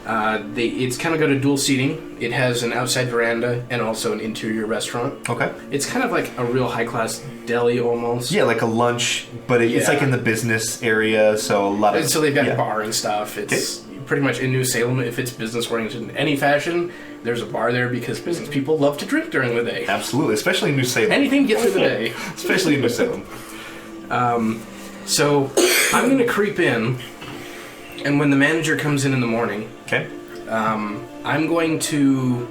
It's kind of got a dual seating. It has an outside veranda and also an interior restaurant. Okay. It's kind of like a real high-class deli almost. Yeah, like a lunch, but it's Yeah. like in the business area, so a lot of... And so they've got yeah. a bar and stuff. It's pretty much in New Salem. If it's business-oriented in any fashion, there's a bar there because business people love to drink during the day. Absolutely, especially in New Salem. Anything to get through the day. Especially in New Salem. So I'm going to creep in, and when the manager comes in the morning, Okay. I'm going to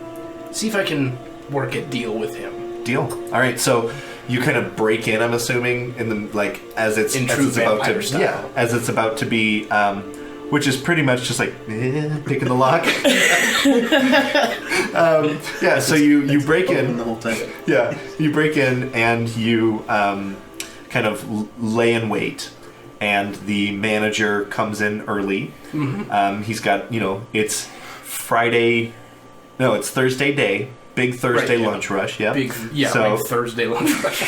see if I can work a deal with him. Deal. All right, so you kind of break in, I'm assuming, in the like as it's In as true it's about vampire to style. yeah, as it's about to be, which is pretty much just like picking the lock. Yeah, so you break in. The whole time. Yeah, you break in and you kind of lay in wait, and the manager comes in early. He's got it's Friday, no, it's Thursday day. Big Thursday Right, yeah. lunch rush, yeah. Big So Thursday lunch rush.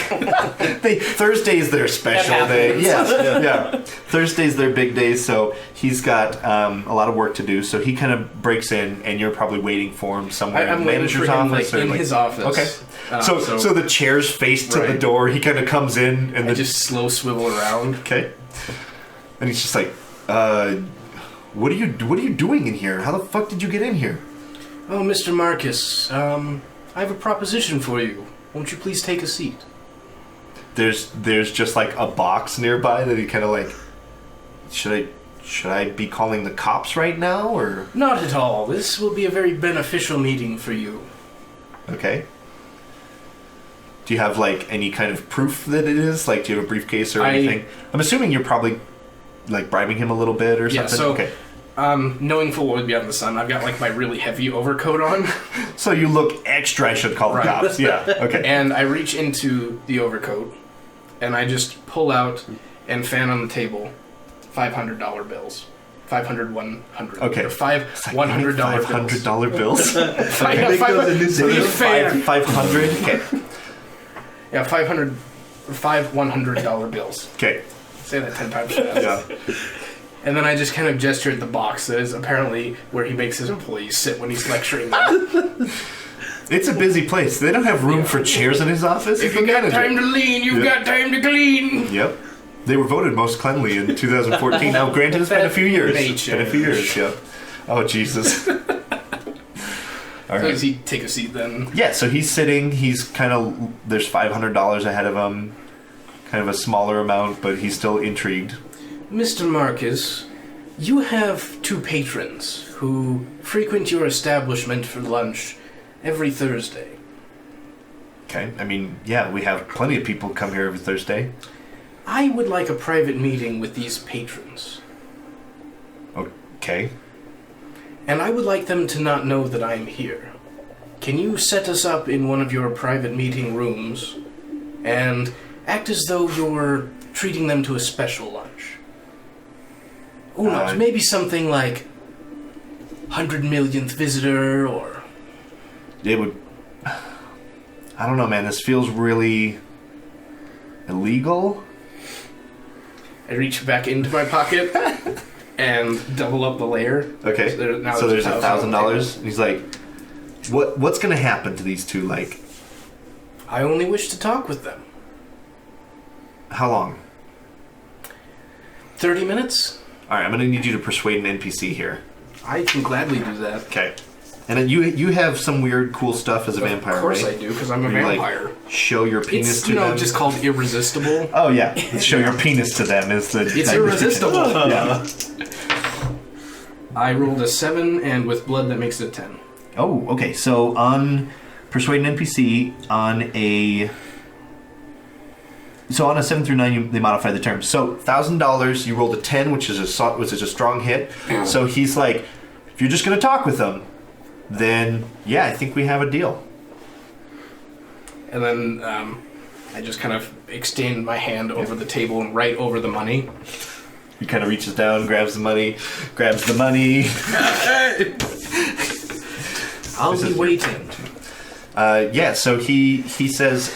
Thursday's their special That day. happens. Yeah. Thursday's their big day, so he's got a lot of work to do. So he kind of breaks in, and you're probably waiting for him somewhere I'm in the waiting manager's for him, office. like, or in his office. Okay. So the chair's face to the Right. door. He kind of comes in, and I just slow swivel around. okay. And he's just like, what are you doing in here? How the fuck did you get in here? Oh, Mr. Marcus, I have a proposition for you. Won't you please take a seat? There's just like a box nearby that he kind of like. Should I be calling the cops right now, or Not at all. This will be a very beneficial meeting for you. okay? Do you have like any kind of proof that it is? Like, do you have a briefcase or anything? I'm assuming you're probably like bribing him a little bit or something. So, okay. Knowing full well would be out in the sun, I've got like my really heavy overcoat on. So you look extra. I should call the cops. Yeah. Okay. And I reach into the overcoat, and I just pull out and fan on the table $500 bills. 500, 100. Okay. Or $100 bills. $500 bills. Fan. 500. Okay. Yeah, 5 $100 bills. Okay. Say that 10 times fast. Yeah. And then I just kind of gesture at the box that is apparently where he makes his employees sit when he's lecturing them. It's a busy place. They don't have room for chairs in his office. If you got time to lean, you've got time to clean. Yep. They were voted most cleanly in 2014. Now, granted, it's been a few years. It's been a few years, yep. Oh, Jesus. All right. So does he take a seat then? Yeah, so he's sitting. He's kind of... There's $500 ahead of him. Kind of a smaller amount, but he's still intrigued. Mr. Marcus, you have 2 patrons who frequent your establishment for lunch every Thursday. Okay. I mean, yeah, we have plenty of people come here every Thursday. I would like a private meeting with these patrons. Okay. And I would like them to not know that I'm here. Can you set us up in one of your private meeting rooms and act as though you're treating them to a special lunch? Who knows? Maybe something like 100 millionth visitor or... It would... I don't know, man. This feels really... illegal? I reach back into my pocket and double up the layer. Okay. So there's $1,000. And he's like, what's going to happen to these two? Like, I only wish to talk with them. how long? 30 minutes? All right, I'm going to need you to persuade an NPC here. I can gladly do that. Okay. And then you have some weird, cool stuff as a vampire, right? Of course I do, because I'm a Where you, vampire. like, show your penis It's, to them. just called irresistible. Oh, yeah. Show your penis to them is the... It's irresistible. Yeah. I rolled a 7, and with blood that makes it a 10. Oh, okay. So on persuade an NPC, on a 7 through 9, they modify the terms. So $1,000, you rolled a 10, which is a strong hit. So he's like, if you're just going to talk with them, then yeah, I think we have a deal. And then I just kind of extend my hand over the table and right over the money. He kind of reaches down, grabs the money. I'll be waiting. Yeah, so he says,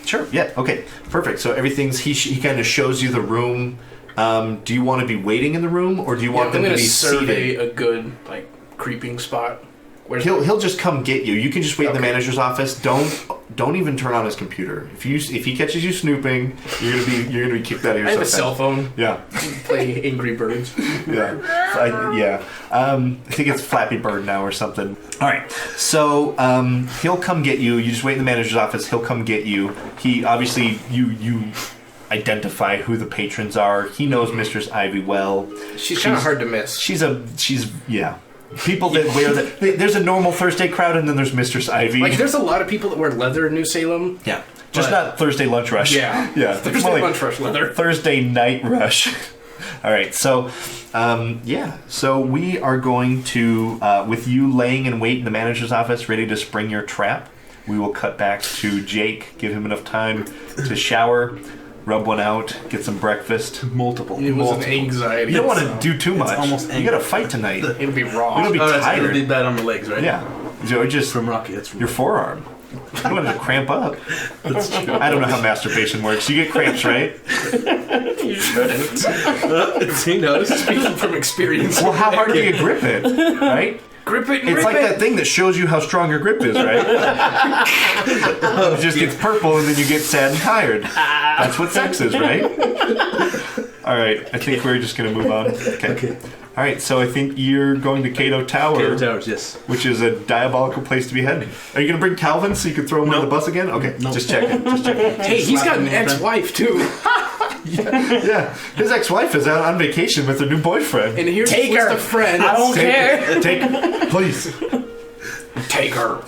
sure, yeah, okay, perfect. So everything's, he kind of shows you the room. Do you want to be waiting in the room, or do you want them to be seated? I'm going to survey a good, like, creeping spot. He'll just come get you. You can just wait in the manager's office. Don't even turn on his computer. If he catches you snooping, you're gonna be kicked out of your. I have a cell phone. Yeah. Play Angry Birds. Yeah. I think it's Flappy Bird now or something. All right. So he'll come get you. You just wait in the manager's office. He'll come get you. He obviously you identify who the patrons are. He knows Mistress Ivy well. She's kind of hard to miss. She's people that wear there's a normal Thursday crowd, and then there's Mistress Ivy. Like, there's a lot of people that wear leather in New Salem. Yeah. Just not Thursday lunch rush. Yeah. Yeah. Thursday lunch rush leather. Thursday night rush. All right. So, So we are going to, with you laying in wait in the manager's office, ready to spring your trap, we will cut back to Jake, give him enough time to shower, rub one out, get some breakfast. Multiple. It was an anxiety. You don't want to do too much. Almost you got to fight tonight. It'll be raw. You're going to be tired. It'll be bad on the legs, right? Yeah. So just from Rocky. That's from your forearm. You don't want to cramp up. That's true. I don't know how masturbation works. You get cramps, right? You shouldn't. He knows. Speaking from experience. Well, how hard do you grip it, right? Grip it and It's rip like it. that thing that shows you how strong your grip is, right? It just gets purple and then you get sad and tired. That's what sex is, right? All right, I think we're just going to move on. Okay. All right, so I think you're going to Cato Tower. Cato Towers, yes. Which is a diabolical place to be heading. Are you going to bring Calvin so you can throw him on the bus again? Okay, just checking. Hey, he's got an ex-wife, too. Yeah, his ex-wife is out on vacation with her new boyfriend. And here's Take her. the friend. I don't care. Take, please. Take her.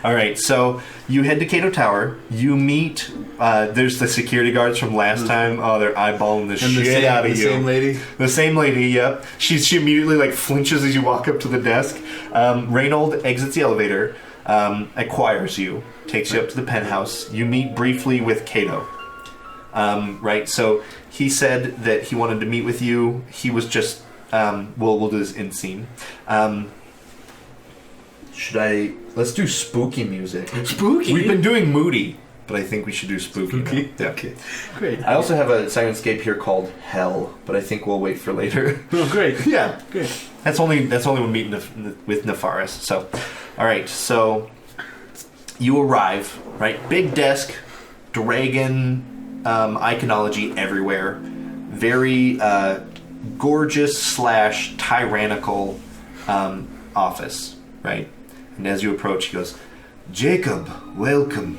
All right, so you head to Kato Tower. You meet. There's the security guards from last time. Oh, they're eyeballing the shit out of you. The same lady. The same lady. Yep. She immediately like flinches as you walk up to the desk. Raynald exits the elevator, acquires you, takes you up to the penthouse. You meet briefly with Kato. Right. So he said that he wanted to meet with you. He was just. We'll do this in scene. Let's do spooky music. Spooky? We've been doing moody, but I think we should do spooky. Spooky? Yeah. Okay. Great. I also have a soundscape here called Hell, but I think we'll wait for later. Oh, great. Yeah. Great. That's only when we meet with Nefaris. So, all right. So you arrive, right? Big desk, dragon iconology everywhere. Very gorgeous / tyrannical office, right? And as you approach, he goes, "Jacob, welcome.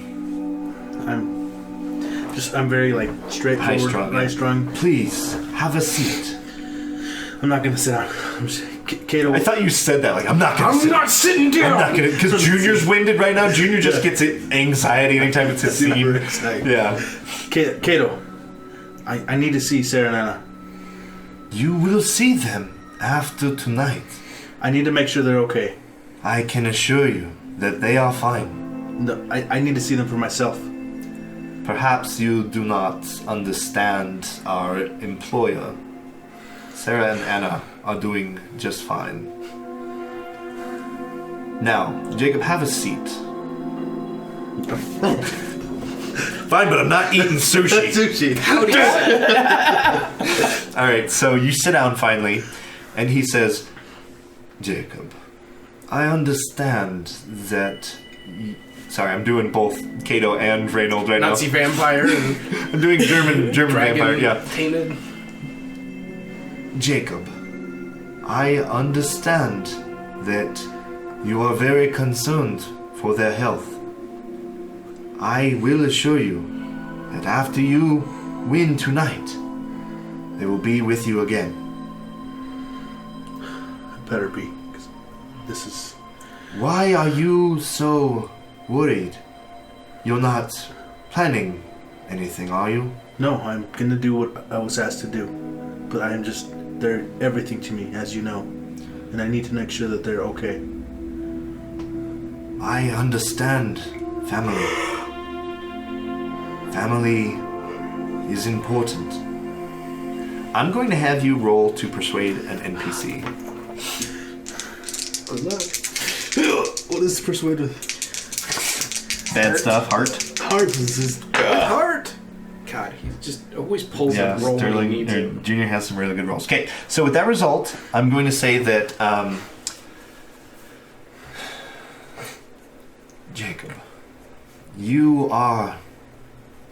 I'm very like straightforward, high-strung. Please have a seat." I'm not gonna sit down. Kato. I thought you said that. Like, I'm not sitting down. I'm not gonna, because Junior's winded right now. Junior just gets anxiety anytime it's his scene. Yeah. Kato, I need to see Sarah and Anna. You will see them after tonight. I need to make sure they're okay. I can assure you that they are fine. No, I need to see them for myself. Perhaps you do not understand our employer. Sarah and Anna are doing just fine. Now, Jacob, have a seat. Fine, but I'm not eating sushi. Sushi. How do you say? Alright, so you sit down finally, and he says, "Jacob, I understand that..." Sorry, I'm doing both Kato and Raynald right Nazi now. vampire and I'm doing German vampire, yeah. tainted. Jacob, I understand that you are very concerned for their health. I will assure you that after you win tonight, they will be with you again. It better be. 'Cause this is... Why are you so worried? You're not planning anything, are you? No, I'm gonna do what I was asked to do. But I am just... They're everything to me, as you know. And I need to make sure that they're okay. I understand family. Family is important. I'm going to have you roll to persuade an NPC. Good luck. What is persuade with? Bad stuff, heart. Heart. This is... Heart. God, he just always pulls Yeah, a roll when he Sterling needs it. Junior has some really good rolls. Okay, so with that result, I'm going to say that Jacob, you are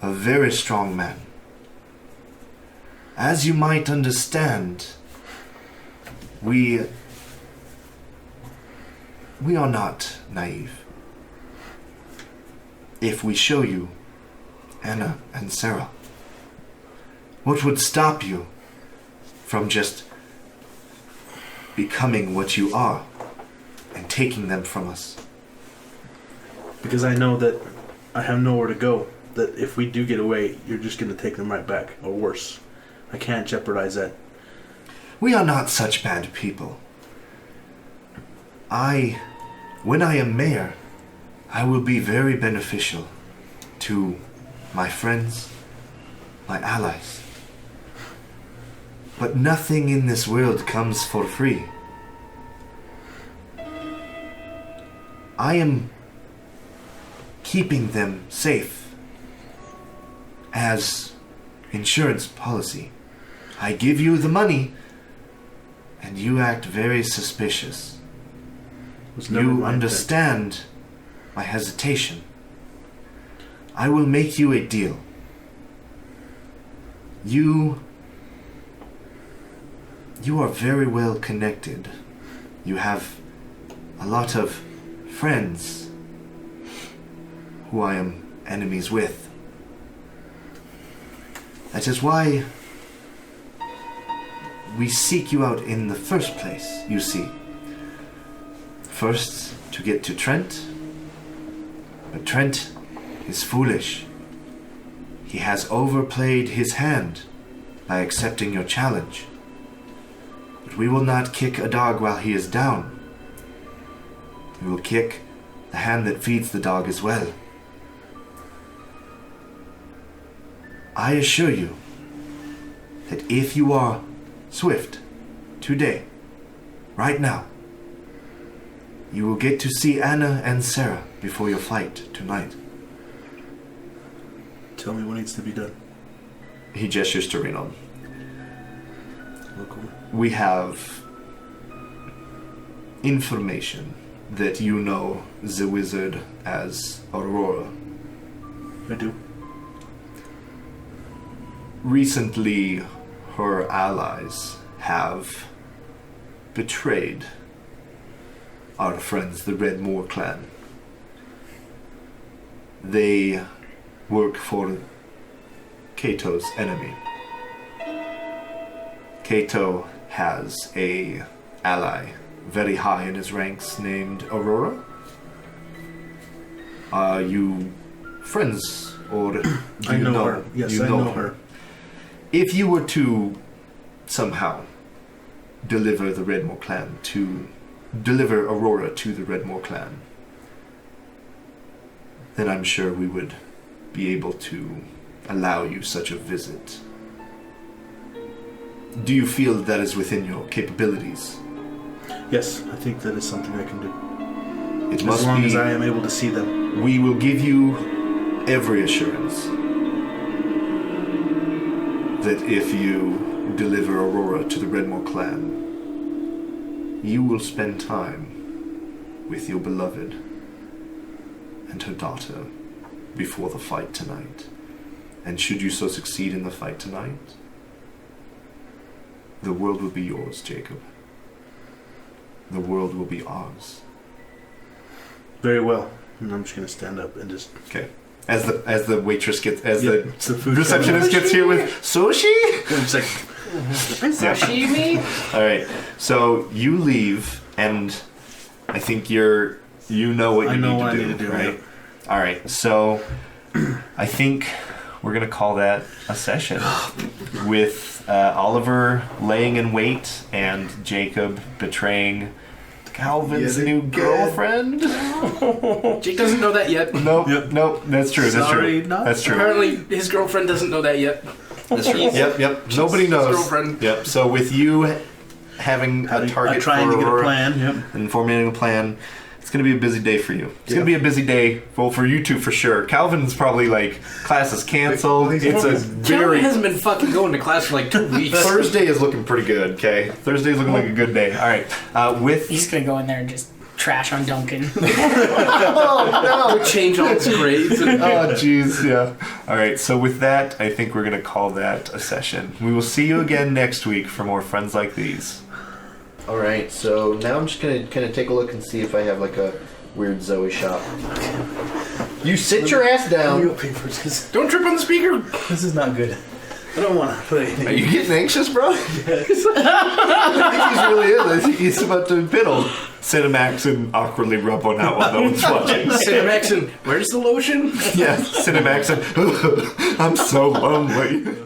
a very strong man. As you might understand, we are not naive. If we show you Anna and Sarah, what would stop you from just becoming what you are and taking them from us? Because I know that I have nowhere to go. That if we do get away, you're just going to take them right back, or worse. I can't jeopardize that. We are not such bad people. When I am mayor, I will be very beneficial to my friends, my allies. But nothing in this world comes for free. I am keeping them safe as insurance policy. I give you the money, and you act very suspicious. Was never You my understand my hesitation. I will make you a deal. You are very well connected. You have a lot of friends who I am enemies with. That is why we seek you out in the first place, you see. First, to get to Trent, But Trent is foolish. He has overplayed his hand by accepting your challenge. But we will not kick a dog while he is down. We will kick the hand that feeds the dog as well. I assure you that if you are swift today, right now, you will get to see Anna and Sarah before your fight tonight. Tell me what needs to be done. He gestures to Raynald. Look over. We have information that you know the wizard as Aurora. I do. Recently, her allies have betrayed our friends, the Redmoor clan. They work for Cato's enemy. Cato has a ally very high in his ranks named Aurora. Are you friends, or do I you know her. Yes, I know her. If you were to somehow deliver Aurora to the Redmoor clan, then I'm sure we would be able to allow you such a visit. Do you feel that is within your capabilities? Yes, I think that is something I can do. It As must long be. as I am able to see them. We will give you every assurance that if you deliver Aurora to the Redmoor clan, you will spend time with your beloved and her daughter before the fight tonight. And should you so succeed in the fight tonight, the world will be yours, Jacob. The world will be ours. Very well. And I'm just going to stand up and just... Okay. As the waitress gets, it's the food receptionist gets here with sushi. It's like... Sashimi? All right. So you leave, and I think you know what you need to do, right? All right. So I think we're gonna call that a session with Oliver laying in wait and Jacob betraying Calvin's new girlfriend. Jake doesn't know that yet. Nope. That's true. That's true. Apparently, his girlfriend doesn't know that yet. That's true. Yep. Nobody knows. His girlfriend. Yep. So with you having a target trying to get a Aurora plan, and formulating a plan, it's going to be a busy day for you. It's going to be a busy day, well, for you two for sure. Calvin's probably like, class is canceled. It's a Calvin very... hasn't been fucking going to class for like 2 weeks. Thursday is looking pretty good, okay? Thursday's looking like a good day. All right. He's gonna go in there and just trash on Duncan. Oh, no! Change all his grades. Oh, jeez, yeah. All right, so with that, I think we're going to call that a session. We will see you again next week for more Friends Like These. All right, so now I'm just going to kind of take a look and see if I have like a weird Zoe shop. You sit your ass down. Don't trip on the speaker. This is not good. I don't want to play anything. Are you getting anxious, bro? Yes. I think he's really is. I think he's about to piddle. Cinemax and awkwardly rub one out while no one's watching. Cinemax and where's the lotion? Yeah, Cinemax and I'm so lonely.